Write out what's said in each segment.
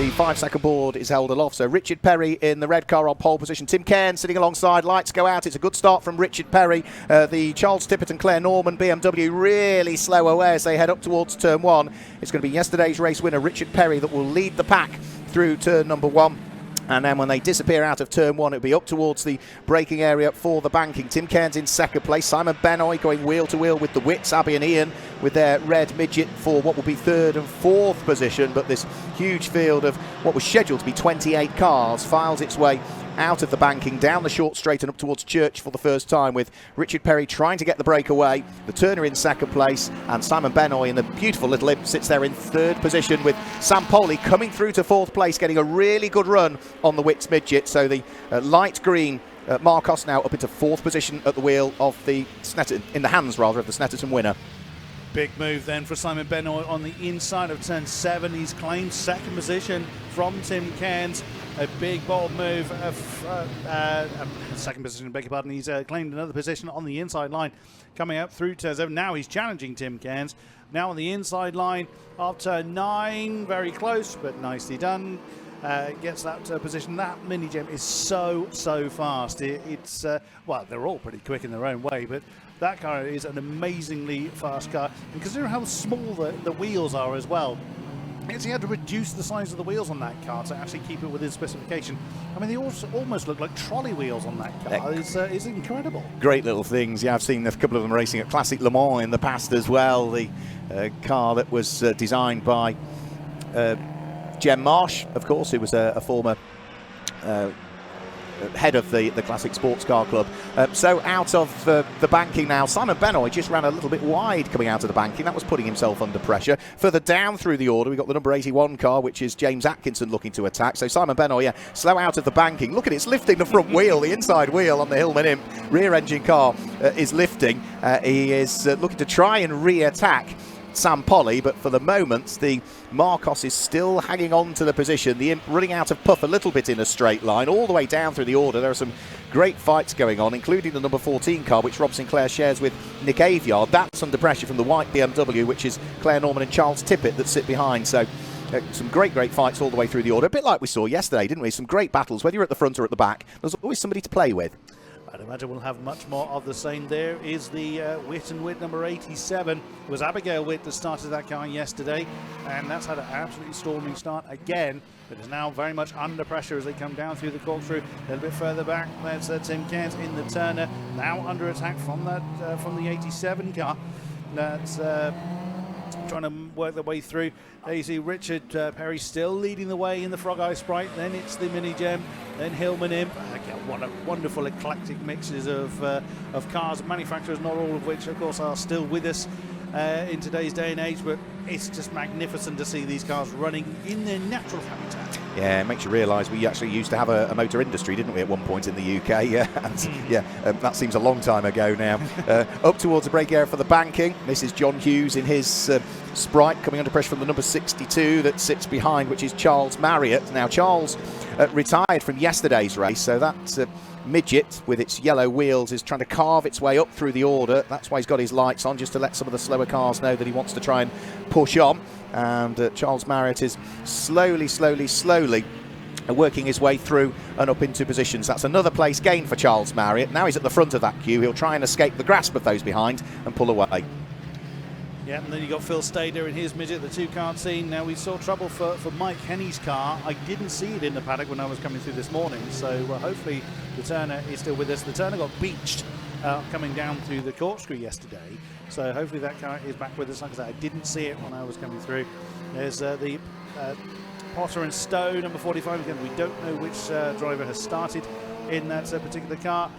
the 5-second board is held aloft. So Richard Perry in the red car on pole position. Tim Cairns sitting alongside. Lights go out. It's a good start from Richard Perry. The Charles Tippett and Claire Norman BMW really slow away as they head up towards turn 1. It's going to be yesterday's race winner Richard Perry that will lead the pack through turn number 1. And then when they disappear out of turn 1, it'll be up towards the braking area for the banking. Tim Cairns in second place. Simon Benoy going wheel to wheel with the Wits. Abby and Ian with their red midget for what will be third and fourth position. But this huge field of what was scheduled to be 28 cars files its way out of the banking, down the short straight and up towards Church for the first time, with Richard Perry trying to get the breakaway, the Turner in second place, and Simon Benoy in the beautiful little imp sits there in third position, with Sam Poley coming through to fourth place, getting a really good run on the Wits midget. So the light green Marcos now up into fourth position at the wheel of the Snetterton, in the hands rather of the Snetterton winner. Big move then for Simon Benoy on the inside of turn 7. He's claimed second position from Tim Cairns. A big bold move second position, beg your pardon. He's claimed another position on the inside line coming up through turn 7. Now he's challenging Tim Cairns. Now on the inside line of turn 9, very close but nicely done. Gets that position. That mini gem is so fast. It's well, they're all pretty quick in their own way, but that car is an amazingly fast car. And considering how small the wheels are as well, he actually had to reduce the size of the wheels on that car to actually keep it within specification. I mean, they also almost look like trolley wheels on that car. It's incredible. Great little things. Yeah, I've seen a couple of them racing at Classic Le Mans in the past as well. The car that was designed by Jem Marsh, of course, who was a former head of the Classic Sports Car Club. So out of the banking now, Simon Benoy just ran a little bit wide coming out of the banking. That was putting himself under pressure. Further down through the order, we've got the number 81 car, which is James Atkinson looking to attack. So Simon Benoy, yeah, slow out of the banking. Look at it, it's lifting the front wheel, the inside wheel on the Hillman Imp. Rear engine car is lifting. He is looking to try and re-attack Sam Poley, but for the moment the Marcos is still hanging on to the position. The Imp running out of puff a little bit in a straight line all the way down through the order. There are some great fights going on, including the number 14 car, which Rob Sinclair shares with Nick Aviard. That's under pressure from the white BMW, which is Claire Norman and Charles Tippett that sit behind. So some great fights all the way through the order, a bit like we saw yesterday, didn't we? Some great battles, whether you're at the front or at the back. There's always somebody to play with. I'd imagine we'll have much more of the same. There is the Witt and Witt number 87. It was Abigail Witt that started that car yesterday, and that's had an absolutely storming start again, but is now very much under pressure as they come down through the corkscrew. A little bit further back, there's Tim Cairns in the Turner, now under attack from that from the 87 car. That's trying to work their way through. There you see Richard Perry still leading the way in the Frog Eye Sprite. Then it's the Mini Gem, then Hillman Imp. Again, what a wonderful eclectic mixes of cars, manufacturers, not all of which, of course, are still with us in today's day and age. But it's just magnificent to see these cars running in their natural habitat. Yeah, it makes you realise we actually used to have a motor industry, didn't we, at one point in the UK? Yeah, and, that seems a long time ago now. Up towards the brake area for the banking. This is John Hughes in his Sprite, coming under pressure from the number 62 that sits behind, which is Charles Marriott. Now, Charles retired from yesterday's race, so that midget with its yellow wheels is trying to carve its way up through the order. That's why he's got his lights on, just to let some of the slower cars know that he wants to try and push on. And Charles Marriott is slowly working his way through and up into positions. That's another place gain for Charles Marriott. Now he's at the front of that queue. He'll try and escape the grasp of those behind and pull away. Yeah, and then you got Phil Stader in his midget, the two-car scene. Now, we saw trouble for Mike Henney's car. I didn't see it in the paddock when I was coming through this morning, so hopefully the Turner is still with us. The Turner got beached coming down through the corkscrew yesterday, so hopefully that car is back with us. Like I said, I didn't see it when I was coming through. There's the Potter and Stowe, number 45. Again, we don't know which driver has started in that particular car.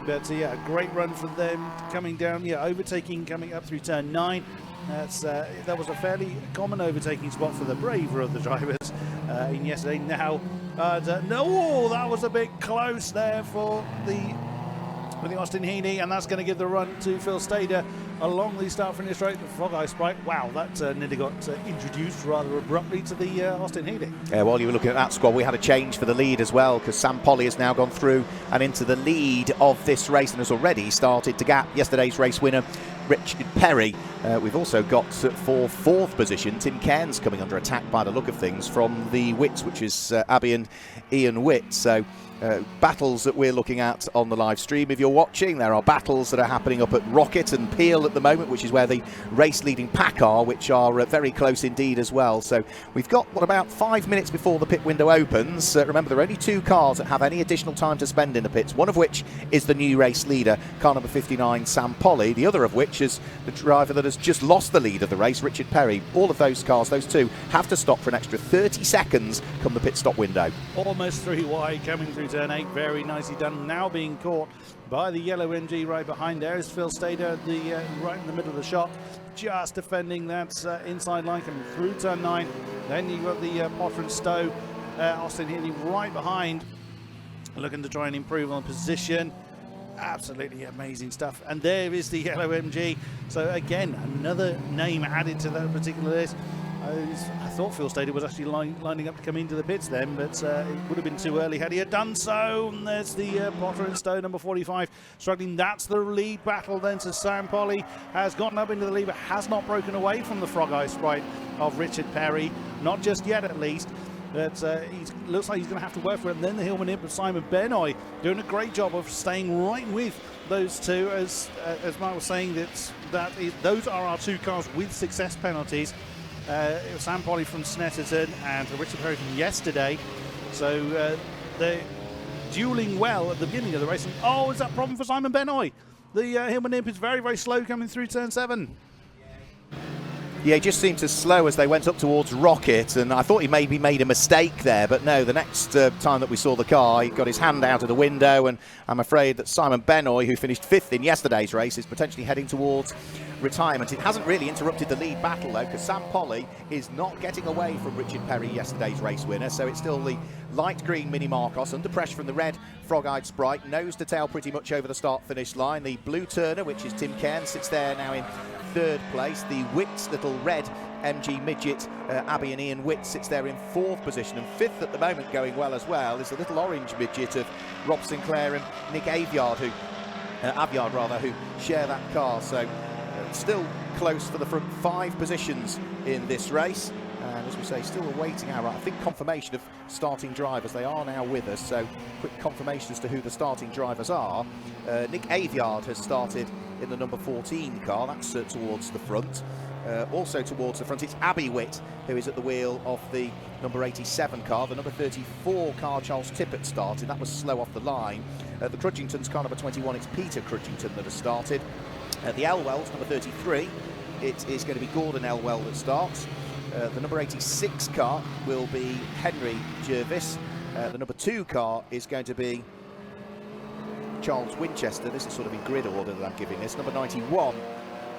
But yeah, a great run for them coming down. Yeah, overtaking coming up through turn 9. That was a fairly common overtaking spot for the braver of the drivers in yesterday. Now, no, that was a bit close there for the Austin Heaney, and that's going to give the run to Phil Stader along the start-finish straight. The Frog Eye Sprite, wow, that nearly got introduced rather abruptly to the Austin Heaney. Yeah, while you were looking at that squad, we had a change for the lead as well, because Sam Polly has now gone through and into the lead of this race and has already started to gap yesterday's race winner Richard Perry. We've also got for fourth position Tim Cairns coming under attack by the look of things from the Witts, which is Abby and Ian Witt. So battles that we're looking at on the live stream. If you're watching, there are battles that are happening up at Rocket and Peel at the moment, which is where the race leading pack are, which are very close indeed as well. So we've got, what, about 5 minutes before the pit window opens. Remember, there are only 2 cars that have any additional time to spend in the pits, one of which is the new race leader, car number 59, Sam Polly, the other of which is the driver that has just lost the lead of the race, Richard Perry. All of those cars, those 2, have to stop for an extra 30 seconds come the pit stop window. Almost 3 wide, coming through turn 8, very nicely done. Now being caught by the yellow MG right behind. There is Phil Stader, right in the middle of the shot, just defending that inside line, coming through turn 9. Then you've got the Potter and Stowe, Austin Healy right behind, looking to try and improve on position. Absolutely amazing stuff. And there is the yellow MG. So again, another name added to that particular list. I thought Phil Stader was actually lining up to come into the pits then, but it would have been too early had he had done so. And there's the Potter and Stowe, number 45, struggling. That's the lead battle then. So Sam Polly has gotten up into the lead, but has not broken away from the Frog Eye Sprite of Richard Perry. Not just yet, at least. But he looks like he's going to have to work for it. And then the Hillman Imp of Simon Benoy doing a great job of staying right with those 2. As Mark was saying, those are our 2 cars with success penalties. It was Sam Polly from Snetterton and Richard Perry from yesterday. So they're dueling well at the beginning of the race. And, oh, is that a problem for Simon Benoy? The Hillman Imp is very, very slow coming through turn 7. Yeah, he just seemed to slow as they went up towards Rocket, and I thought he maybe made a mistake there, but no, the next time that we saw the car, he got his hand out of the window, and I'm afraid that Simon Benoy, who finished 5th in yesterday's race, is potentially heading towards retirement. It hasn't really interrupted the lead battle, though, because Sam Polly is not getting away from Richard Perry, yesterday's race winner, so it's still the light green Mini Marcos under pressure from the red Frog-Eyed Sprite, nose to tail pretty much over the start-finish line. The blue Turner, which is Tim Cairns, sits there now in 3rd place. The Witt's little red MG midget, Abby and Ian Witt, sits there in 4th position, and 5th at the moment, going well as well, is the little orange midget of Rob Sinclair and Nick Avyard, who share that car. So still close for the front 5 positions in this race. And as we say, still awaiting our, I think, confirmation of starting drivers. They are now with us, so quick confirmation as to who the starting drivers are. Nick Avyard has started in the number 14 car, that's towards the front. Also towards the front, it's Abby Witt, who is at the wheel of the number 87 car. The number 34 car, Charles Tippett, started. That was slow off the line. The Crudgington's car number 21, it's Peter Crudgington that has started. The Elwell's number 33, it is going to be Gordon Elwell that starts. The number 86 car will be Henry Jervis. The number 2 car is going to be Charles Winchester. This is sort of in grid order that I'm giving this. Number 91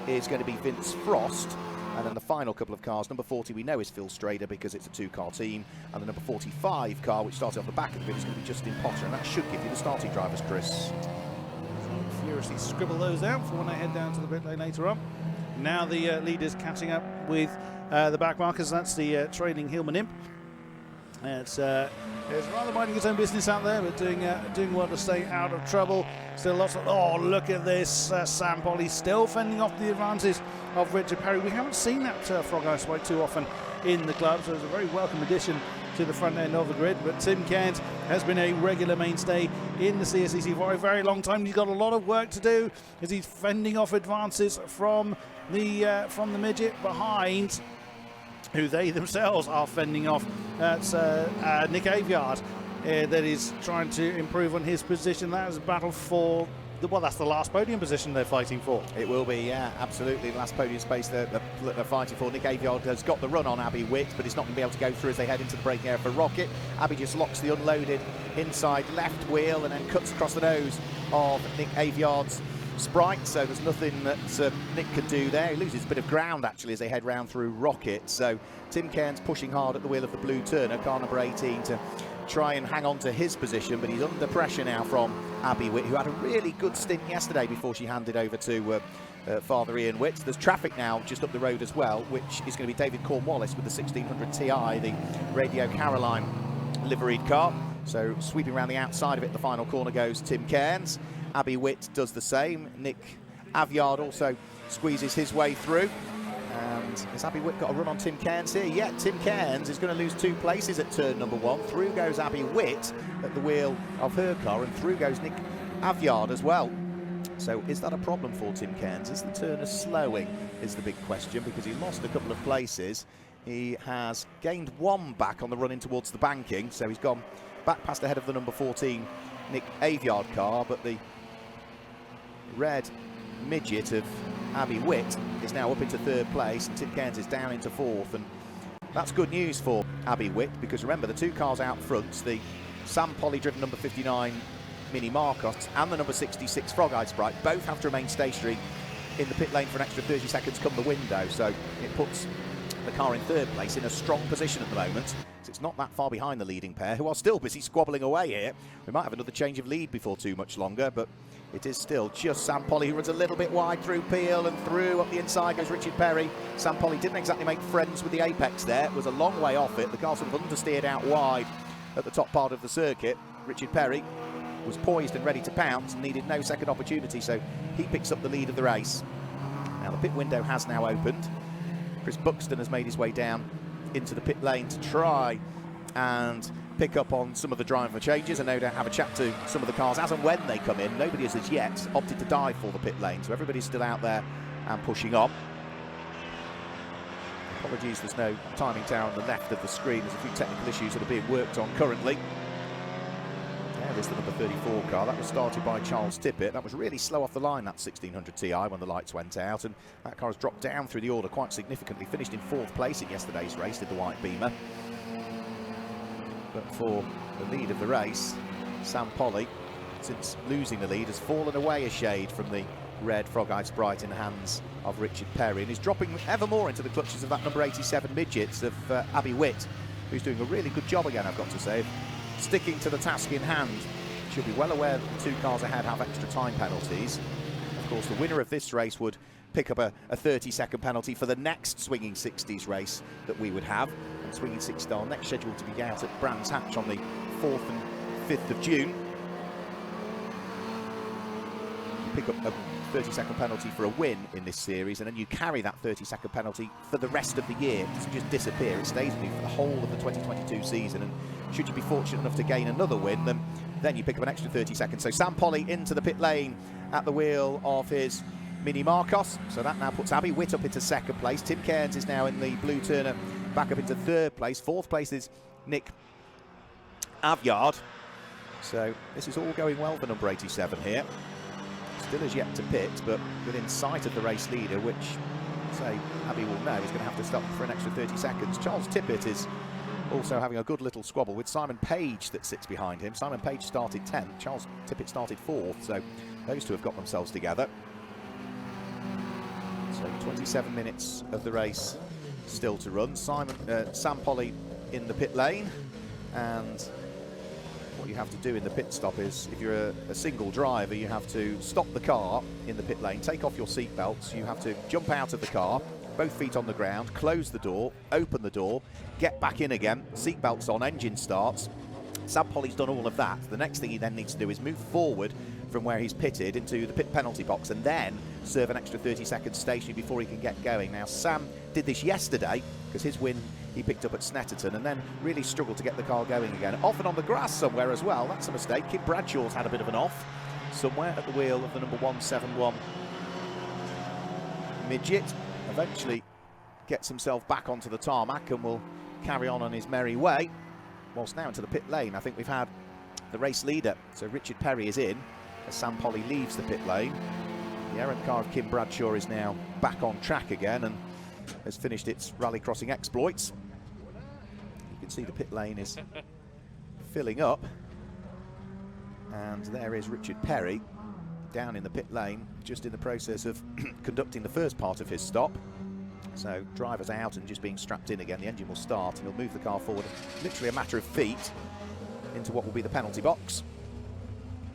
is going to be Vince Frost. And then the final couple of cars, number 40 we know is Phil Strader because it's a 2-car team. And the number 45 car, which started off the back of the grid, is going to be Justin Potter. And that should give you the starting drivers, Chris. So furiously scribble those out for when I head down to the pit lane later on. Now the leaders catching up with the back markers. That's the trailing Hillman Imp. It's rather minding its own business out there, but doing well to stay out of trouble. Still lots of, oh, look at this, Sam Polly still fending off the advances of Richard Perry. We haven't seen that Frog Eye Sprite too often in the club, so it's a very welcome addition to the front end of the grid. But Tim Cairns has been a regular mainstay in the CSCC for a very long time. He's got a lot of work to do as he's fending off advances from the midget behind, who they themselves are fending off. That's Nick Avyard that is trying to improve on his position. That is a battle for that's the last podium position they're fighting for. It will be, yeah, absolutely. The last podium space they're fighting for. Nick Avyard has got the run on Abby Witt, but he's not going to be able to go through as they head into the braking area for Rocket. Abby just locks the unloaded inside left wheel and then cuts across the nose of Nick Avyard's Sprite, so there's nothing that Nick could do there. He loses a bit of ground actually as they head round through Rocket. So Tim Cairns pushing hard at the wheel of the blue Turner, car number 18, to try and hang on to his position, but he's under pressure now from Abby Witt, who had a really good stint yesterday before she handed over to Father Ian Witt. There's traffic now just up the road as well, which is going to be David Cornwallis with the 1600 Ti, the Radio Caroline liveried car. So sweeping around the outside of it, the final corner goes Tim Cairns. Abby Witt does the same. Nick Avyard also squeezes his way through. And has Abby Witt got a run on Tim Cairns here? Yeah, Tim Cairns is going to lose 2 places at turn number 1. Through goes Abby Witt at the wheel of her car, and through goes Nick Avyard as well. So is that a problem for Tim Cairns? Is the turner slowing is the big question, because he lost a couple of places. He has gained 1 back on the run in towards the banking, so he's gone back past ahead of the number 14 Nick Avyard car, but the red midget of Abby Witt is now up into 3rd place, and Tim Cairns is down into 4th, and that's good news for Abby Witt, because remember, the 2 cars out front, the Sam Polly driven number 59 Mini Marcos and the number 66 Frog-Eyed Sprite, both have to remain stationary in the pit lane for an extra 30 seconds come the window, so it puts the car in 3rd place in a strong position at the moment. So it's not that far behind the leading pair, who are still busy squabbling away here. We might have another change of lead before too much longer, but it is still just Sam Polly who runs a little bit wide through Peel, and through up the inside goes Richard Perry. Sam Polly didn't exactly make friends with the apex there, it was a long way off it. The car sort of understeered out wide at the top part of the circuit. Richard Perry was poised and ready to pounce and needed no second opportunity, so he picks up the lead of the race. Now the pit window has now opened. Chris Buxton has made his way down into the pit lane to try and pick up on some of the driver changes, and no doubt have a chat to some of the cars as and when they come in. Nobody has as yet opted to dive for the pit lane, so everybody's still out there and pushing on. Apologies, there's no timing tower on the left of the screen. There's a few technical issues that are being worked on currently. There's the number 34 car. That was started by Charles Tippett. That was really slow off the line, that 1600 Ti, when the lights went out, and that car has dropped down through the order quite significantly. Finished in 4th place in yesterday's race, did the white Beamer. But for the lead of the race, Sam Polly, since losing the lead, has fallen away a shade from the red Frog-Eyed Sprite in the hands of Richard Perry, and is dropping ever more into the clutches of that number 87 midgets of Abby Witt, who's doing a really good job again, I've got to say, sticking to the task in hand. She'll be well aware that the 2 cars ahead have extra time penalties. Of course, the winner of this race would pick up a 30-second penalty for the next Swinging 60s race that we would have. And Swinging 60s are next scheduled to be out at Brands Hatch on the 4th and 5th of June. You pick up a 30-second penalty for a win in this series, and then you carry that 30-second penalty for the rest of the year. It doesn't just disappear, it stays with you for the whole of the 2022 season, and should you be fortunate enough to gain another win, then you pick up an extra 30 seconds. So Sam Polly into the pit lane at the wheel of his Mini Marcos, so that now puts Abby Witt up into 2nd place. Tim Cairns is now in the blue turner back up into 3rd place. 4th place is Nick Avyard. So this is all going well for number 87 here. Still is yet to pit, but within sight of the race leader, which, say, Abby will know is going to have to stop for an extra 30 seconds. Charles Tippett is also having a good little squabble with Simon Page that sits behind him. Simon Page started 10th, Charles Tippett started 4th, so those 2 have got themselves together. So 27 minutes of the race still to run. Sam Polly in the pit lane, and what you have to do in the pit stop is, if you're a single driver, you have to stop the car in the pit lane, take off your seat belts, you have to jump out of the car, both feet on the ground, close the door, open the door, get back in again, seat belts on, engine starts. Sam Polly's done all of that. The next thing he then needs to do is move forward from where he's pitted into the pit penalty box, and then serve an extra 30 seconds stationary before he can get going. Now, Sam did this yesterday, because his win he picked up at Snetterton, and then really struggled to get the car going again. Often on the grass somewhere as well, that's a mistake. Kim Bradshaw's had a bit of an off somewhere at the wheel of the number 171 midget. Eventually gets himself back onto the tarmac and will carry on his merry way. Whilst now into the pit lane, I think we've had the race leader, so Richard Perry is in as Sam Polly leaves the pit lane. The errant car of Kim Bradshaw is now back on track again and has finished its rally crossing exploits. You can see the pit lane is filling up, and there is Richard Perry down in the pit lane, just in the process of conducting the first part of his stop. So driver's out and just being strapped in again. The engine will start and he'll move the car forward, literally a matter of feet, into what will be the penalty box.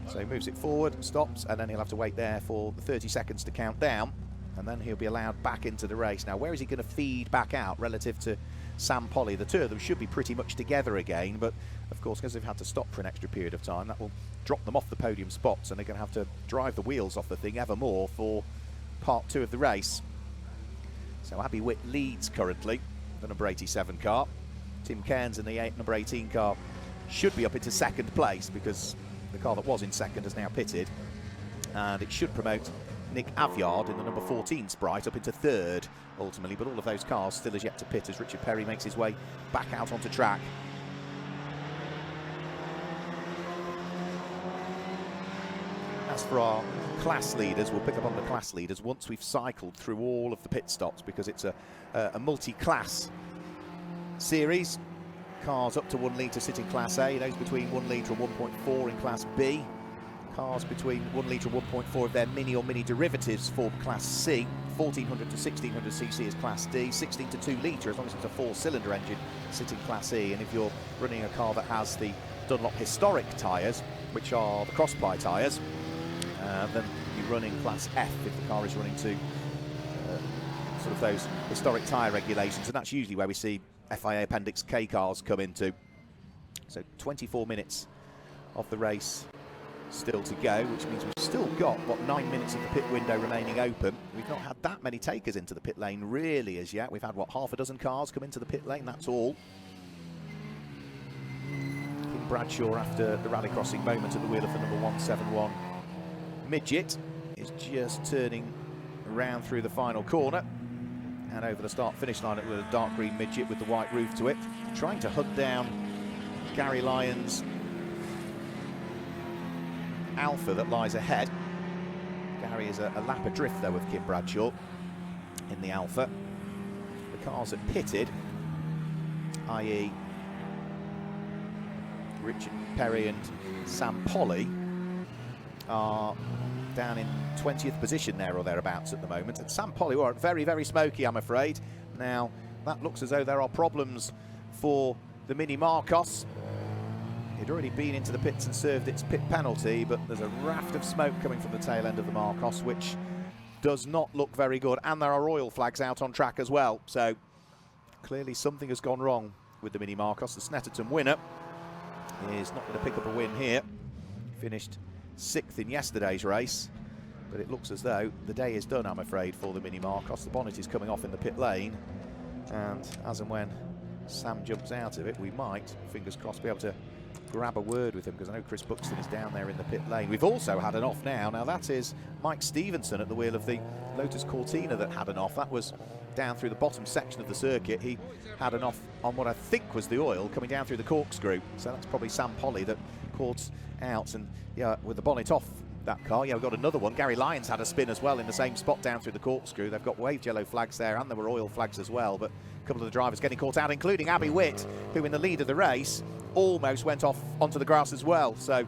So he moves it forward, stops, and then he'll have to wait there for the 30 seconds to count down, and then he'll be allowed back into the race. Now, where is he going to feed back out relative to Sam Polly? The 2 of them should be pretty much together again, but of course, because they've had to stop for an extra period of time, that will drop them off the podium spots, and they're going to have to drive the wheels off the thing ever more for part 2 of the race. So Abby Witt leads currently, the number 87 car. Tim Cairns in the number 18 car should be up into second place because the car that was in second has now pitted. And it should promote Nick Avyard in the number 14 Sprite up into third ultimately, but all of those cars still as yet to pit as Richard Perry makes his way back out onto track. As for our class leaders, we'll pick up on the class leaders once we've cycled through all of the pit stops, because it's a multi-class series. Cars up to 1 litre sit in Class A, those between 1 litre and 1.4 in Class B. Cars between 1 litre and 1.4 of their mini or mini derivatives form Class C. 1400 to 1600cc is Class D. 16 to 2 litre, as long as it's a 4-cylinder engine, sit in Class E. And if you're running a car that has the Dunlop historic tyres, which are the cross-ply tyres, then you run in Class F if the car is running to sort of those historic tyre regulations, and that's usually where we see FIA Appendix K cars come into. So 24 minutes of the race still to go, which means we've still got, what, 9 minutes of the pit window remaining open. We've not had that many takers into the pit lane really as yet. We've had, what, half a dozen cars come into the pit lane, that's all. King Bradshaw, after the rally crossing moment at the wheel of the number 171 Midget, is just turning around through the final corner and over the start-finish line with a dark green Midget with the white roof to it, trying to hunt down Gary Lyons' Alpha that lies ahead. Gary is a lap adrift though of Kim Bradshaw in the Alpha. The cars that pitted, i.e. Richard Perry and Sam Polly, are down in 20th position there or thereabouts at the moment, and Sam Polly are very, very smoky, I'm afraid. Now that looks as though there are problems for the Mini Marcos. He'd already been into the pits and served its pit penalty, but there's a raft of smoke coming from the tail end of the Marcos, which does not look very good, and there are oil flags out on track as well, so clearly something has gone wrong with the Mini Marcos. The Snetterton winner is not going to pick up a win here. Finished 6th in yesterday's race, but it looks as though the day is done, I'm afraid, for the Mini Marcos. The bonnet is coming off in the pit lane, and as and when Sam jumps out of it, we might, fingers crossed, be able to grab a word with him, because I know Chris Buxton is down there in the pit lane. We've also had an off now. Now that is Mike Stevenson at the wheel of the Lotus Cortina that had an off. That was down through the bottom section of the circuit. He had an off on what I think was the oil coming down through the corkscrew. So that's probably Sam Polly that caught out, and yeah, with the bonnet off that car. Yeah, we've got another one. Gary Lyons had a spin as well in the same spot down through the corkscrew. They've got waved yellow flags there, and there were oil flags as well, but a couple of the drivers getting caught out, including Abby Witt, who in the lead of the race almost went off onto the grass as well. So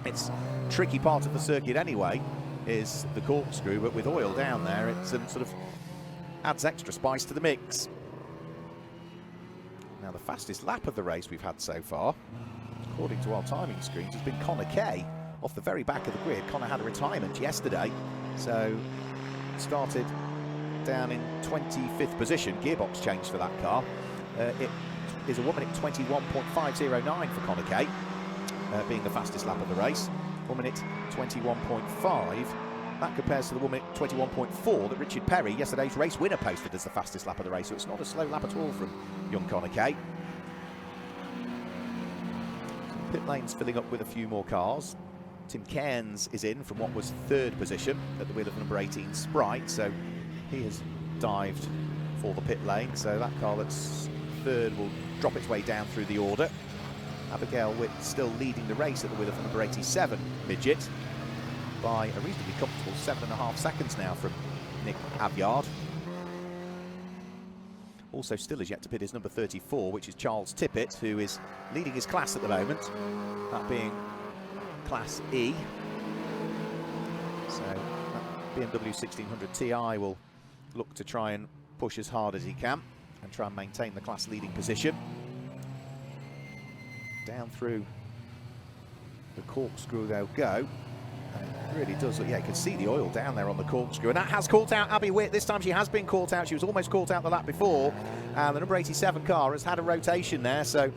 it's a tricky part of the circuit anyway, is the corkscrew, but with oil down there, it sort of adds extra spice to the mix. Now the fastest lap of the race we've had so far, according to our timing screens, has been Connor Kay off the very back of the grid. Connor had a retirement yesterday, so started down in 25th position. Gearbox change for that car. It is a 1 minute 21.509 for Connor Kay, being the fastest lap of the race. 1 minute 21.5. That compares to the 1 minute 21.4 that Richard Perry, yesterday's race winner, posted as the fastest lap of the race. So it's not a slow lap at all from young Connor Kay. Pit lane's filling up with a few more cars. Tim Cairns is in from what was 3rd position at the wheel of number 18 Sprite, so he has dived for the pit lane. So that car that's 3rd will drop its way down through the order. Abigail Witt still leading the race at the wheel of number 87 Midget by a reasonably comfortable 7.5 seconds now from Nick Avyard. Also still as yet to pit is number 34, which is Charles Tippett, who is leading his class at the moment, that being Class E. So that BMW 1600 Ti will look to try and push as hard as he can and try and maintain the class leading position. Down through the corkscrew they'll go. And it really does look, yeah, you can see the oil down there on the corkscrew, and that has caught out Abby Witt. This time she has been caught out. She was almost caught out the lap before, and the number 87 car has had a rotation there. So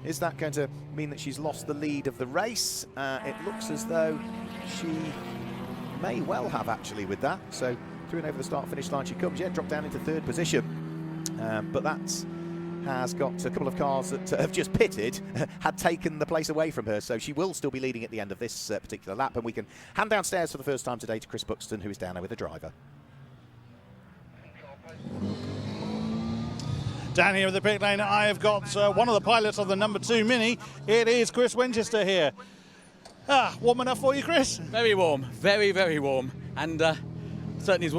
is that going to mean that she's lost the lead of the race? It looks as though she may well have, actually, with that. So through and over the start-finish line she comes. Yeah, dropped down into 3rd position. But that has got a couple of cars that have just pitted, had taken the place away from her, so she will still be leading at the end of this particular lap, and we can hand downstairs for the first time today to Chris Buxton, who is down there with the driver. Down here at the pit lane, I have got one of the pilots of the number 2 Mini. It is Chris Winchester here. Warm enough for you, Chris? Very warm, very, very warm, and certainly is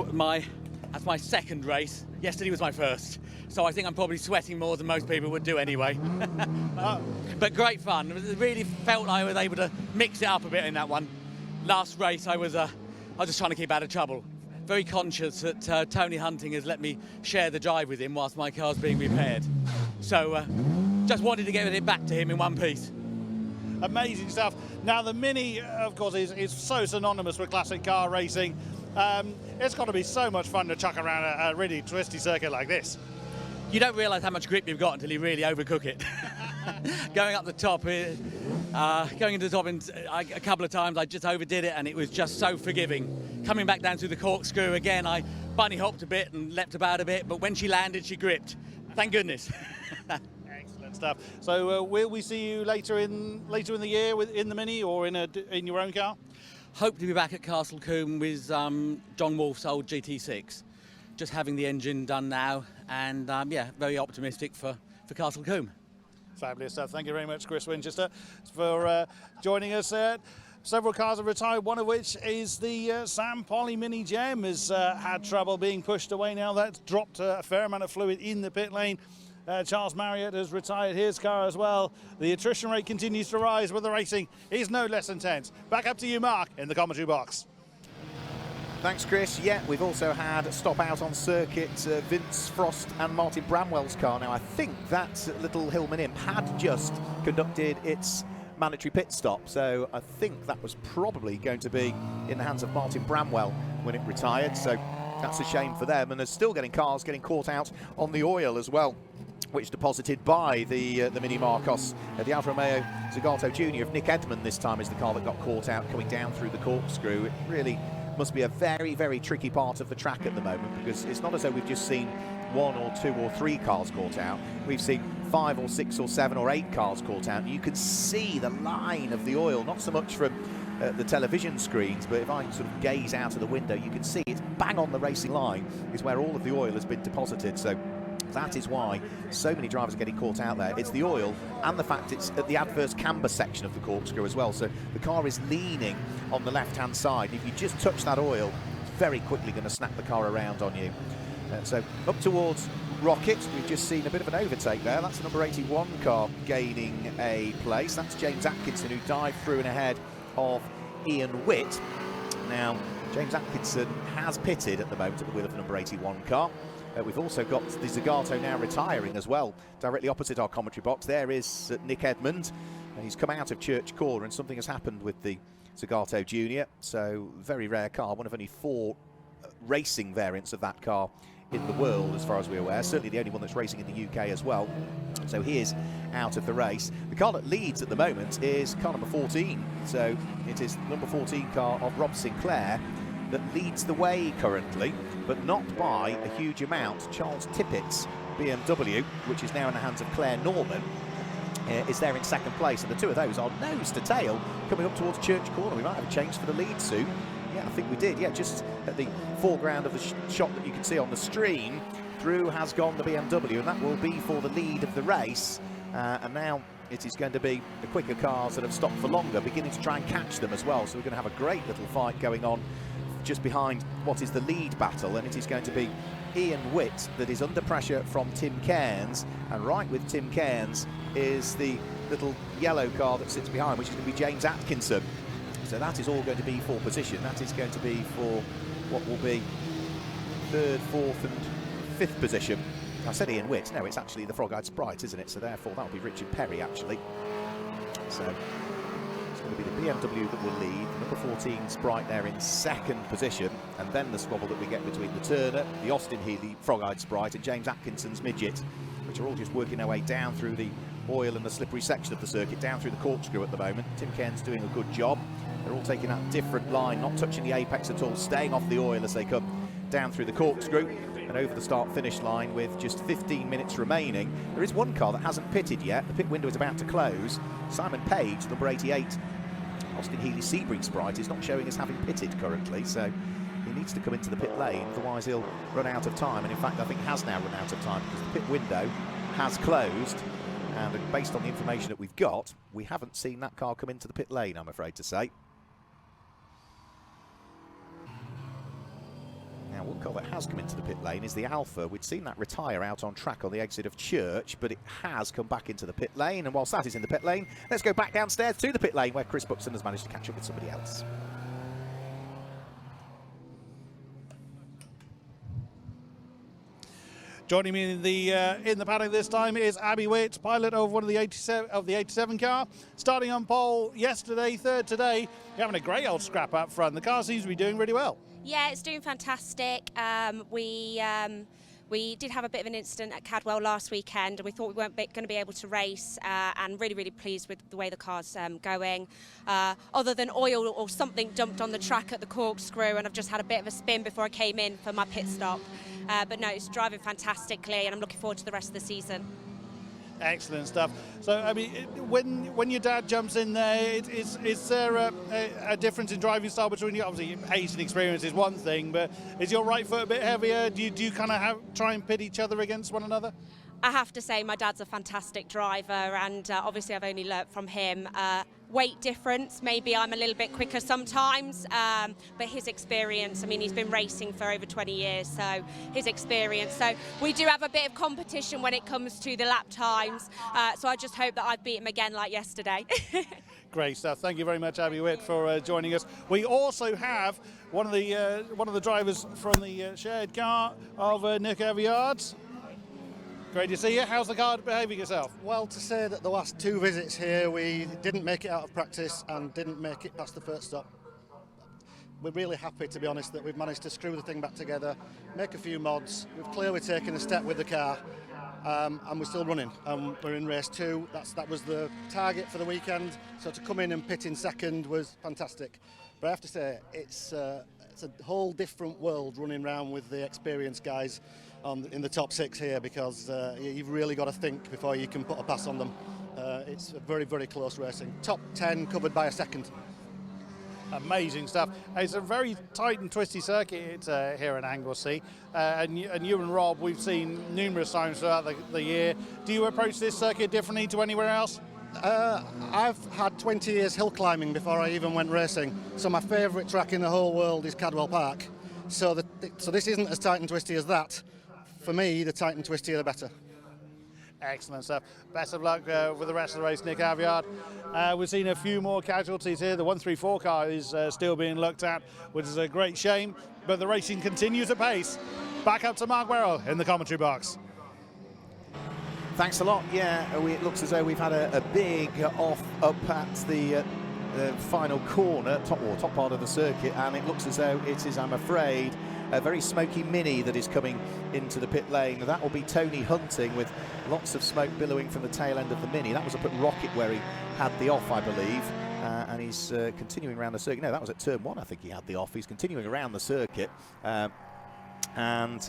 that's my 2nd race. Yesterday was my 1st, so I think I'm probably sweating more than most people would do anyway. But great fun. It really felt like I was able to mix it up a bit in that one. Last race, I was just trying to keep out of trouble. Very conscious that Tony Hunting has let me share the drive with him whilst my car's being repaired. So just wanted to get it back to him in one piece. Amazing stuff. Now the Mini, of course, is so synonymous with classic car racing. It's got to be so much fun to chuck around a really twisty circuit like this. You don't realise how much grip you've got until you really overcook it. Going up the top, going into the top a couple of times, I just overdid it, and it was just so forgiving. Coming back down through the corkscrew again, I bunny hopped a bit and leapt about a bit, but when she landed, she gripped. Thank goodness. Excellent stuff. So will we see you later in the year in the Mini or in your own car? Hope to be back at Castle Combe with John Wolf's old GT6. Just having the engine done now, and yeah, very optimistic for Castle Combe. Fabulous stuff. Thank you very much, Chris Winchester, for joining us. Several cars have retired, one of which is the Sam Polly Mini Gem has had trouble being pushed away now. That's dropped a fair amount of fluid in the pit lane. Charles Marriott has retired his car as well. The attrition rate continues to rise, but the racing is no less intense. Back up to you, Mark, in the commentary box. Thanks, Chris. Yeah, we've also had a stop out on circuit, Vince Frost and Martin Bramwell's car. Now, I think that little Hillman Imp had just conducted its mandatory pit stop, so I think that was probably going to be in the hands of Martin Bramwell when it retired, so that's a shame for them. And they're still getting cars getting caught out on the oil as well, which deposited by the Mini Marcos. The Alfa Romeo Zagato Junior of Nick Edmond this time is the car that got caught out coming down through the corkscrew. It really must be a very, very tricky part of the track at the moment, because it's not as though we've just seen 1 or 2 or 3 cars caught out. We've seen 5 or 6 or 7 or 8 cars caught out. You can see the line of the oil, not so much from the television screens, but if I sort of gaze out of the window, you can see it's bang on the racing line is where all of the oil has been deposited. So that is why so many drivers are getting caught out there. It's the oil and the fact it's at the adverse camber section of the corkscrew as well. So the car is leaning on the left-hand side. If you just touch that oil, it's very quickly going to snap the car around on you. So up towards Rocket, we've just seen a bit of an overtake there. That's the number 81 car gaining a place. That's James Atkinson, who dived through and ahead of Ian Witt. Now, James Atkinson has pitted at the moment at the wheel of the number 81 car. We've also got the Zagato now retiring as well, directly opposite our commentary box. There is Nick Edmond. He's come out of Church Corner, and something has happened with the Zagato Junior. So, very rare car, one of only 4 racing variants of that car in the world, as far as we're aware. Certainly the only one that's racing in the UK as well. So he is out of the race. The car that leads at the moment is car number 14. So it is number 14 car of Rob Sinclair that leads the way currently, but not by a huge amount. Charles Tippett's BMW, which is now in the hands of Claire Norman, is there in 2nd place, and the 2 of those are nose to tail coming up towards Church Corner. We might have a change for the lead soon. Yeah, I think we did. Yeah, just at the foreground of the shot that you can see on the stream, through has gone the BMW, and that will be for the lead of the race. And now it is going to be the quicker cars that have stopped for longer beginning to try and catch them as well. So we're going to have a great little fight going on just behind what is the lead battle, and it is going to be Ian Witt that is under pressure from Tim Cairns, and right with Tim Cairns is the little yellow car that sits behind, which is going to be James Atkinson. So that is all going to be for position. That is going to be for what will be 3rd, 4th and 5th position. I said Ian Witt. No, it's actually the Frog-Eyed Sprite, isn't it? So therefore that'll be Richard Perry, actually. So it's going to be the BMW that will lead. Number 14 Sprite there in 2nd position. And then the squabble that we get between the Turner, the Austin Healey Frog-Eyed Sprite and James Atkinson's Midget, which are all just working their way down through the oil and the slippery section of the circuit, down through the corkscrew at the moment. Tim Cairns doing a good job. They're all taking that different line, not touching the apex at all, staying off the oil as they come down through the corkscrew and over the start-finish line with just 15 minutes remaining. There is one car that hasn't pitted yet. The pit window is about to close. Simon Page, number 88, Austin Healey Sebring Sprite, is not showing as having pitted currently, so he needs to come into the pit lane, otherwise he'll run out of time. And in fact, I think has now run out of time because the pit window has closed. And based on the information that we've got, we haven't seen that car come into the pit lane, I'm afraid to say. Now, one car that has come into the pit lane is the Alpha. We'd seen that retire out on track on the exit of Church, but it has come back into the pit lane. And whilst that is in the pit lane, let's go back downstairs to the pit lane where Chris Buxton has managed to catch up with somebody else. Joining me in the paddock this time is Abby Witt, pilot of one of the 87 car. Starting on pole yesterday, third today. You're having a great old scrap up front. The car seems to be doing really well. Yeah, it's doing fantastic. We did have a bit of an incident at Cadwell last weekend, and we thought we weren't going to be able to race, and really, really pleased with the way the car's going. Other than oil or something dumped on the track at the corkscrew, and I've just had a bit of a spin before I came in for my pit stop. But no, it's driving fantastically, and I'm looking forward to the rest of the season. Excellent stuff. So, I mean, when your dad jumps in there, is there a difference in driving style between you? Obviously, age and experience is one thing, but is your right foot a bit heavier? Do you kind of try and pit each other against one another? I have to say my dad's a fantastic driver, and obviously I've only learnt from him. Weight difference, maybe I'm a little bit quicker sometimes, but his experience, I mean, he's been racing for over 20 years, so his experience. So we do have a bit of competition when it comes to the lap times, so I just hope that I beat him again like yesterday. Great stuff. Thank you very much, Abby Witt, for joining us. We also have one of the drivers from the shared car of Nick Aviard. Great to see you. How's the car behaving itself? Well, to say that the last 2 visits here we didn't make it out of practice and didn't make it past the first stop. We're really happy, to be honest, that we've managed to screw the thing back together, make a few mods. We've clearly taken a step with the car, and we're still running. We're in race 2. That was the target for the weekend. So to come in and pit in second was fantastic. But I have to say, it's a whole different world running around with the experienced guys in the top 6 here, because you've really got to think before you can put a pass on them. It's a very, very close racing. Top 10 covered by a second. Amazing stuff. It's a very tight and twisty circuit here in Anglesey, and you and Rob, we've seen numerous times throughout the year. Do you approach this circuit differently to anywhere else? I've had 20 years hill climbing before I even went racing, so my favourite track in the whole world is Cadwell Park. So this isn't as tight and twisty as that. For me, the tight and twistier the better. Excellent stuff. Best of luck with the rest of the race, Nick Aviard. We've seen a few more casualties here. The 134 car is still being looked at, which is a great shame, but the racing continues at pace. Back up to Mark Werrell in the commentary box. Thanks a lot. Yeah, it looks as though we've had a big off up at the final corner, top part of the circuit, and it looks as though it is, I'm afraid, a very smoky Mini that is coming into the pit lane. That will be Tony Hunting with lots of smoke billowing from the tail end of the Mini. That was up at Rocket where he had the off, I believe, and he's continuing around the circuit. No, that was at turn 1, I think he had the off. He's continuing around the circuit. And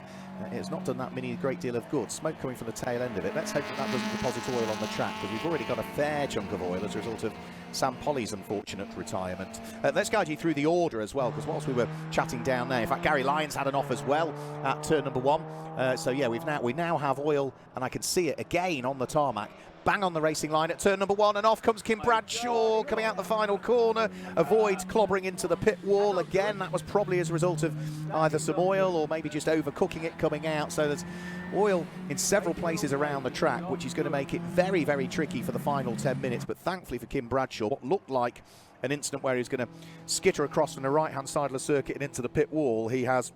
it's not done that Mini a great deal of good. Smoke coming from the tail end of it. Let's hope that doesn't deposit oil on the track, because we've already got a fair chunk of oil as a result of Sam Polly's unfortunate retirement. Let's guide you through the order as well, because whilst we were chatting down there, in fact, Gary Lyons had an off as well at turn number 1. So yeah, we now have oil, and I can see it again on the tarmac. Bang on the racing line at turn number 1, and off comes Kim Bradshaw coming out the final corner, avoids clobbering into the pit wall again. That was probably as a result of either some oil or maybe just overcooking it coming out. So there's oil in several places around the track, which is going to make it very, very tricky for the final 10 minutes. But thankfully for Kim Bradshaw, what looked like an incident where he was going to skitter across from the right-hand side of the circuit and into the pit wall, he has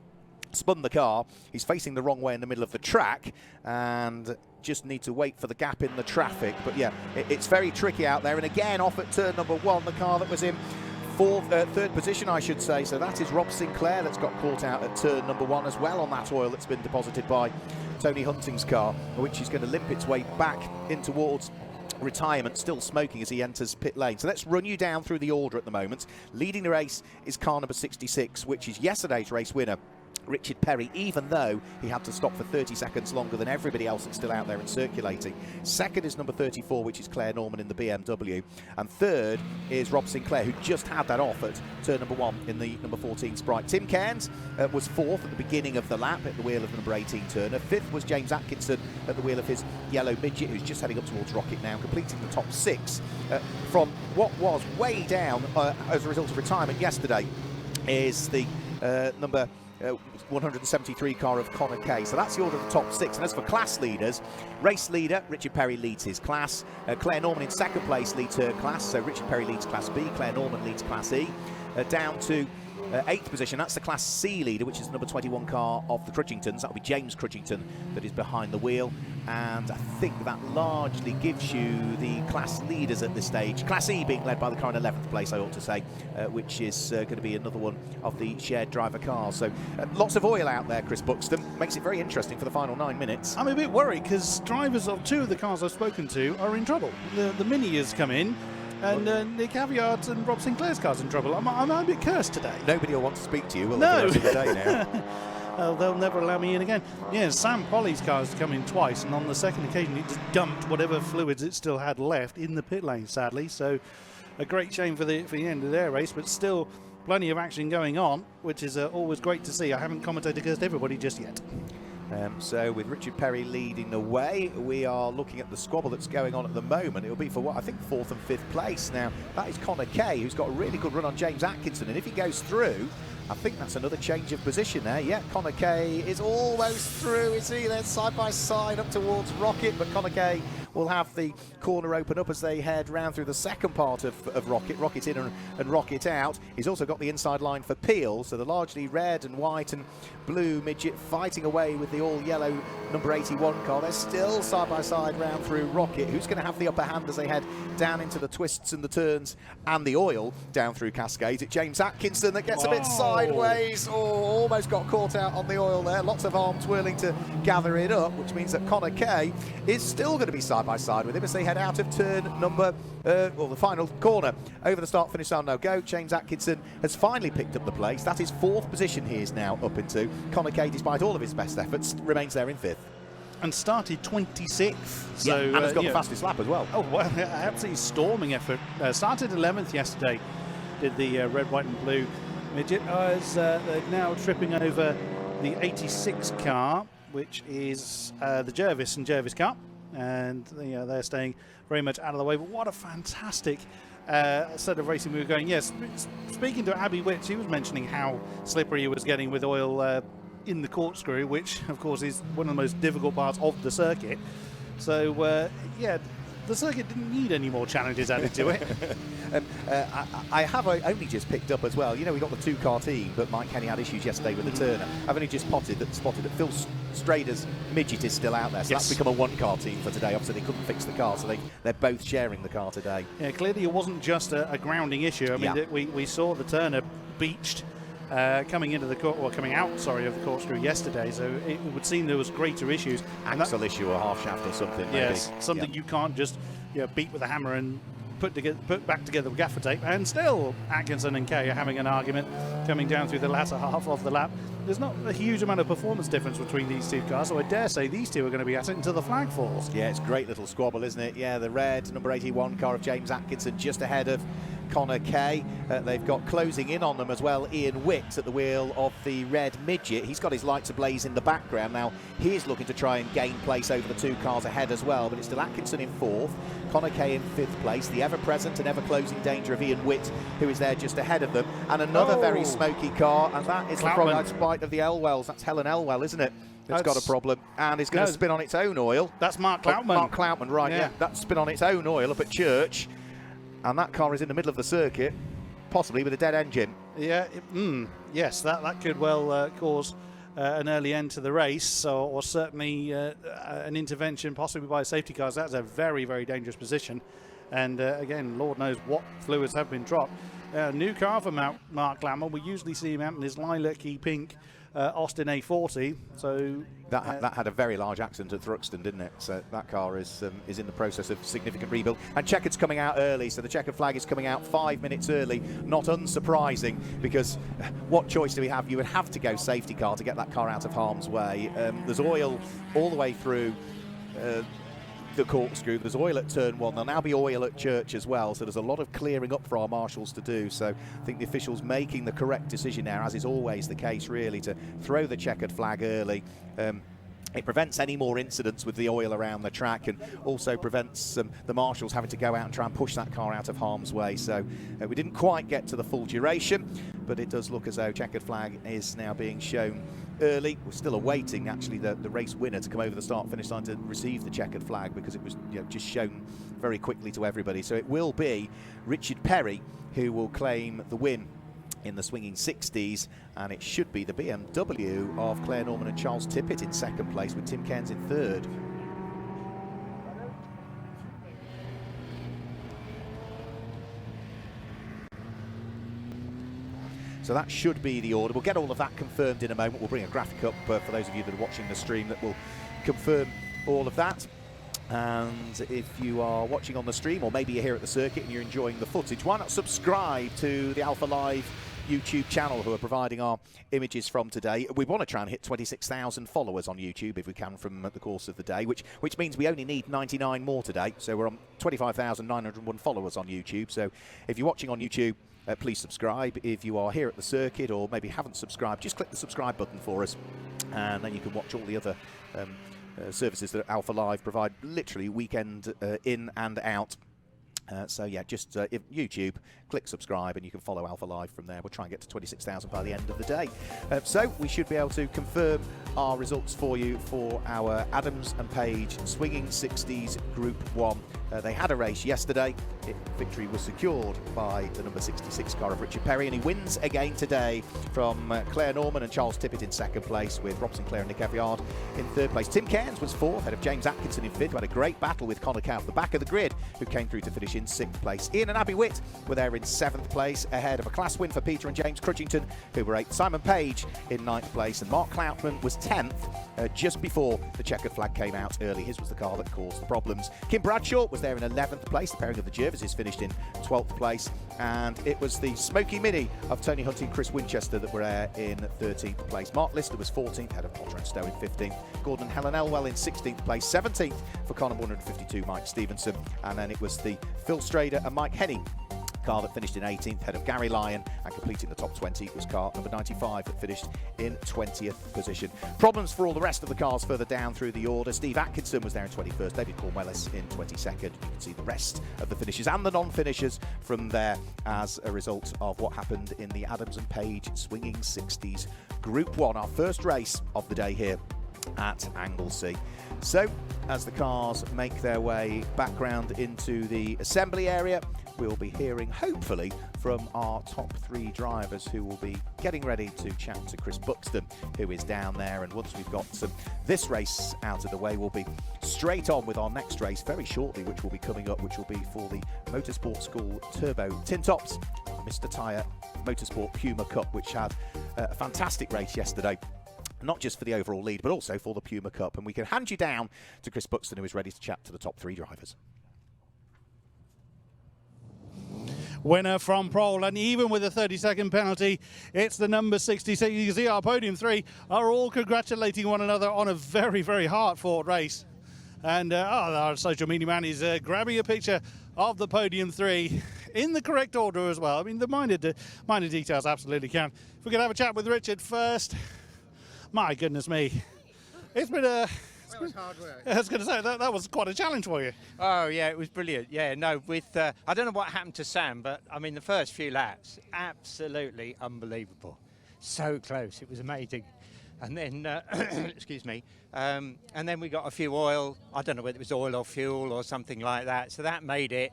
spun the car. He's facing the wrong way in the middle of the track and just need to wait for the gap in the traffic. But yeah, it's very tricky out there. And again, off at turn number 1, the car that was in third position, I should say. So that is Rob Sinclair that's got caught out at turn number 1 as well on that oil that's been deposited by Tony Hunting's car, which is going to limp its way back in towards retirement, still smoking as he enters pit lane. So let's run you down through the order at the moment. Leading the race is car number 66, which is yesterday's race winner, Richard Perry, even though he had to stop for 30 seconds longer than everybody else that's still out there and circulating. Second is number 34, which is Claire Norman in the BMW. And third is Rob Sinclair, who just had that off at turn number 1 in the number 14 Sprite. Tim Cairns was fourth at the beginning of the lap at the wheel of the number 18 Turner. Fifth was James Atkinson at the wheel of his yellow midget, who's just heading up towards Rocket now, completing the top 6 from what was way down as a result of retirement yesterday. Is the number 173 car of Connor Kay. So that's the order of the top 6. And as for class leaders, race leader Richard Perry leads his class. Claire Norman in second place leads her class. So Richard Perry leads Class B, Claire Norman leads Class E. Down to 8th position, that's the Class C leader, which is the number 21 car of the Crutchingtons. That'll be James Crutchington that is behind the wheel. And I think that largely gives you the class leaders at this stage. Class E being led by the car in 11th place, I ought to say, which is going to be another one of the shared driver cars. So lots of oil out there, Chris Buxton. Makes it very interesting for the final 9 minutes. I'm a bit worried because drivers of 2 of the cars I've spoken to are in trouble. The Mini has come in, and Nick Aviard's and Rob Sinclair's car's in trouble. I'm a bit cursed today. Nobody will want to speak to you, will no. they, for the rest of the day now? They'll never allow me in again. Yeah, Sam Polly's car's come in twice, and on the second occasion it just dumped whatever fluids it still had left in the pit lane, sadly. So a great shame for the end of their race, but still plenty of action going on, which is always great to see. I haven't commentated against everybody just yet. So with Richard Perry leading the way, we are looking at the squabble that's going on at the moment. It'll be for what I think 4th and 5th place. Now that is Connor Kay, who's got a really good run on James Atkinson, and if he goes through, I think that's another change of position there. Yeah, Connor Kay is almost through. Is he? They're side by side up towards Rocket, but Connor Kay will have the corner open up as they head round through the second part of Rocket. Rocket in and Rocket out. He's also got the inside line for Peel, so the largely red and white and blue midget fighting away with the all-yellow number 81 car. They're still side by side round through Rocket. Who's going to have the upper hand as they head down into the twists and the turns and the oil down through Cascades? It's James Atkinson that gets a bit sideways. Oh, almost got caught out on the oil there. Lots of arms whirling to gather it up, which means that Connor Kay is still going to be side by side with him as they head out of turn number, or the final corner. Over the start finish line they'll go. James Atkinson has finally picked up the place. That is 4th position he is now up into. Connor Kay, despite all of his best efforts, remains there in 5th. And started 26th. So, and has got the fastest lap as well. Oh, well, absolutely storming effort. Started 11th yesterday, did the red, white and blue midget. They're now tripping over the 86 car, which is the Jervis and Jervis car. And they're staying very much out of the way. But what a fantastic set of racing we were going. Yes, speaking to Abby Witt, she was mentioning how slippery he was getting with oil in the corkscrew, which of course is one of the most difficult parts of the circuit. So yeah, the circuit didn't need any more challenges added to it. I have only just picked up as well. You know, we got the 2-car team, but Mike Kenny had issues yesterday with the Turner. I've only just spotted that Phil Strader's midget is still out there, so that's become a 1-car team for today. Obviously, they couldn't fix the car, so they're both sharing the car today. Yeah, clearly it wasn't just a grounding issue. I mean, we saw the Turner beached coming out of the corkscrew yesterday, so it would seem there was greater issues. Axle issue or half shaft or something. Yes, maybe. Something you can't just beat with a hammer and put back together with gaffer tape. And still, Atkinson and Kay are having an argument coming down through the latter half of the lap. There's not a huge amount of performance difference between these 2 cars, so I dare say these 2 are going to be at it until the flag falls. Yeah, it's a great little squabble, isn't it? Yeah, the red number 81 car of James Atkinson just ahead of Connor Kay. They've got closing in on them as well Ian Witt at the wheel of the red midget. He's got his lights ablaze in the background. Now he's looking to try and gain place over the 2 cars ahead as well, but it's still Atkinson in 4th, Connor Kay in 5th place, the ever-present and ever-closing danger of Ian Witt, who is there just ahead of them, and another very smoky car, and that is the Chloride Spite of the Elwells. That's Helen Elwell, isn't it? It's got a problem and is going to spin on its own oil. That's Mark Cloutman. Mark Cloutman, right, yeah. That's spin on its own oil up at Church. And that car is in the middle of the circuit, possibly with a dead engine. Yeah, yes, that could well cause an early end to the race, or certainly an intervention, possibly by a safety car. That's a very, very dangerous position. And again, Lord knows what fluids have been dropped. New car for Mark Cloutman. We usually see him out in his lilac-y pink Austin A40. So that had a very large accident at Thruxton, didn't it? So that car is in the process of significant rebuild. And checkered's coming out early, so the checkered flag is coming out 5 minutes early. Not unsurprising, because what choice do we have? You would have to go safety car to get that car out of harm's way. There's oil all the way through the corkscrew. There's oil at turn 1. There'll now be oil at Church as well, so there's a lot of clearing up for our marshals to do. So I think the officials making the correct decision now, as is always the case really, to throw the checkered flag early. It prevents any more incidents with the oil around the track, and also prevents the marshals having to go out and try and push that car out of harm's way. So we didn't quite get to the full duration, but it does look as though checkered flag is now being shown early. We're still awaiting actually the race winner to come over the start-finish line to receive the checkered flag, because it was just shown very quickly to everybody. So it will be Richard Perry who will claim the win in the swinging 60s, and it should be the BMW of Claire Norman and Charles Tippett in second place, with Tim Cairns in third. So that should be the order. We'll get all of that confirmed in a moment. We'll bring a graphic up for those of you that are watching the stream that will confirm all of that. And if you are watching on the stream, or maybe you're here at the circuit and you're enjoying the footage, why not subscribe to the Alpha Live YouTube channel, who are providing our images from today. We want to try and hit 26,000 followers on YouTube if we can from the course of the day, which means we only need 99 more today. So we're on 25,901 followers on YouTube. So if you're watching on YouTube, please subscribe. If you are here at the circuit, or maybe haven't subscribed, just click the subscribe button for us, and then you can watch all the other services that Alpha Live provide, literally weekend in and out. So yeah, just if YouTube, click subscribe, and you can follow Alpha Live from there. We'll try and get to 26,000 by the end of the day. So we should be able to confirm our results for you for our Adams and Page Swinging 60s Group 1. They had a race yesterday. Victory was secured by the number 66 car of Richard Perry, and he wins again today from Claire Norman and Charles Tippett in second place, with Rob Sinclair and Nick Everyard in third place. Tim Cairns was fourth, ahead of James Atkinson in fifth, who had a great battle with Connor Cow at the back of the grid, who came through to finish in sixth place. Ian and Abby Witt were there in seventh place, ahead of a class win for Peter and James Crutchington, who were eighth. Simon Page in ninth place, and Mark Cloutman was 10th, just before the checkered flag came out early. His was the car that caused the problems. Kim Bradshaw was there in 11th place. The pairing of the Jervises finished in 12th place, and it was the Smoky Mini of Tony Hunting, Chris Winchester that were there in 13th place. Mark Lister was 14th, ahead of Potter and Stowe in 15th. Gordon and Helen Elwell in 16th place. 17th for Conor 152, Mike Stevenson, and then it was the Phil Strader and Mike Henning car that finished in 18th, ahead of Gary Lyon, and completing the top 20 was car number 95 that finished in 20th position. Problems for all the rest of the cars further down through the order. Steve Atkinson was there in 21st, David Cornwellis in 22nd. You can see the rest of the finishers and the non-finishers from there as a result of what happened in the Adams and Page Swinging 60s Group 1, our first race of the day here at Anglesey. So as the cars make their way back round into the assembly area, we'll be hearing hopefully from our top three drivers, who will be getting ready to chat to Chris Buxton, who is down there. And once we've got this race out of the way, we'll be straight on with our next race very shortly, which will be coming up, which will be for the Motorsport School Turbo Tin Tops Mr. Tyre Motorsport Puma Cup, which had a fantastic race yesterday, not just for the overall lead, but also for the Puma Cup. And we can hand you down to Chris Buxton, who is ready to chat to the top three drivers. Winner from Prole, and even with a 30-second penalty, it's the number 66. You can see our podium three are all congratulating one another on a very, very hard-fought race. And our social media man is grabbing a picture of the podium three in the correct order as well. I mean, the minor details absolutely count. If we could have a chat with Richard first. My goodness me. It's been a... That was hard work. I was going to say, that was quite a challenge for you. Oh, yeah, it was brilliant. Yeah, no, with I don't know what happened to Sam, but, I mean, the first few laps, absolutely unbelievable. So close. It was amazing. And then, excuse me, and then we got a few oil. I don't know whether it was oil or fuel or something like that. So that made it,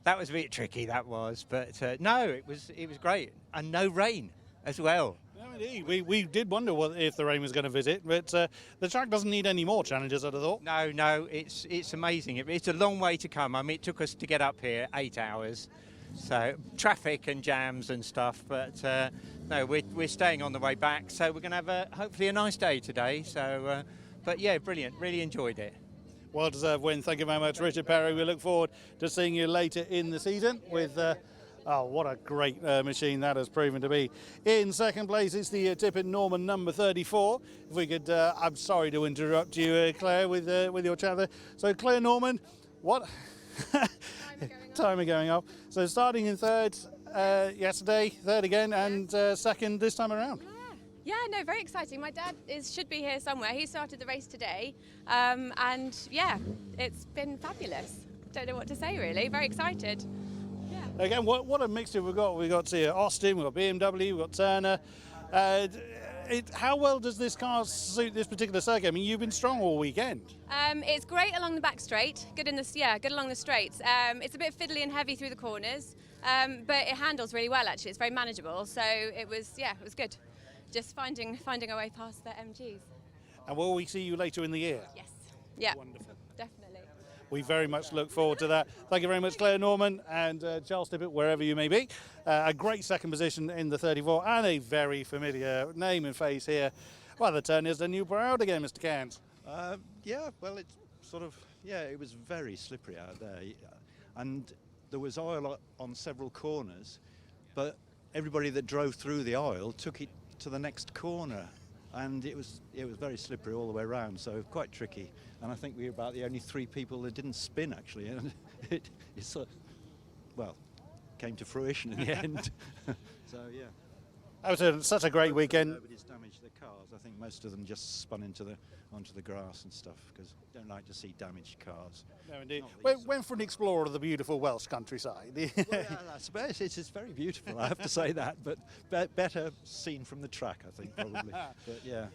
that was a bit tricky, that was. But, no, it was great. And no rain as well. We did wonder if the rain was going to visit, but the track doesn't need any more challenges, I'd have thought. No, it's amazing. It's a long way to come. I mean, it took us to get up here 8 hours, So traffic and jams and stuff, but no, we're staying on the way back, so we're going to have hopefully a nice day today. So, but yeah, brilliant. Really enjoyed it. Well deserved win. Thank you very much, Richard Perry. We look forward to seeing you later in the season with. Oh, what a great machine that has proven to be. In second place is the Tippett Norman number 34. If we could, I'm sorry to interrupt you, Claire, with your chat there. So Claire Norman, what? Timer going up. So starting in third yesterday, third again, and second this time around. Yeah, no, very exciting. My dad should be here somewhere. He started the race today, and yeah, it's been fabulous. Don't know what to say really. Very excited. Yeah. Again, what a mixture we've got. We've got Austin, we've got BMW, we've got Turner. How well does this car suit this particular circuit? I mean, you've been strong all weekend. It's great along the back straight. Good along the straights. It's a bit fiddly and heavy through the corners, but it handles really well actually. It's very manageable. So it was good. Just finding a way past the MGs. And will we see you later in the year? Yes. Yeah. Wonderful. Definitely. We very much look forward to that. Thank you very much, Claire Norman and Charles Tippett, wherever you may be. A great second position in the 34 and a very familiar name and face here. Well, the turn is the new proud again, Mr. Cairns. Yeah, well, it's sort of, yeah, it was very slippery out there. And there was oil on several corners, but everybody that drove through the oil took it to the next corner. And it was very slippery all the way around, so quite tricky. And I think we were about the only 3 people that didn't spin, actually. And it sort of, well, came to fruition in the end. So, yeah. It was such a great weekend. Nobody's damaged their cars. I think most of them just spun onto the grass and stuff, because I don't like to see damaged cars. No, indeed. Went for an explorer of the beautiful Welsh countryside. Well, yeah, I suppose it's very beautiful, I have to say that, but better seen from the track, I think, probably. But yeah,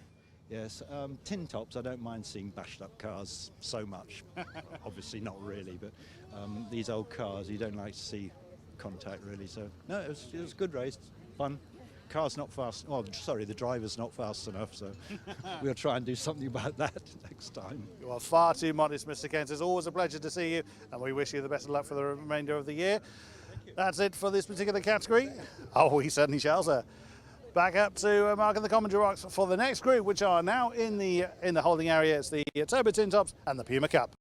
yes, tin tops, I don't mind seeing bashed up cars so much. Obviously not really, but these old cars, you don't like to see contact really. So no, it was a good race, fun. Car's not fast. Oh, sorry, the driver's not fast enough. So we'll try and do something about that next time. You are far too modest, Mr. Kent. It's always a pleasure to see you, and we wish you the best of luck for the remainder of the year. That's it for this particular category. Oh, we certainly shall, sir. Back up to Mark and the commentary box for the next group, which are now in the holding area. It's the Turbo Tin Tops and the Puma Cup.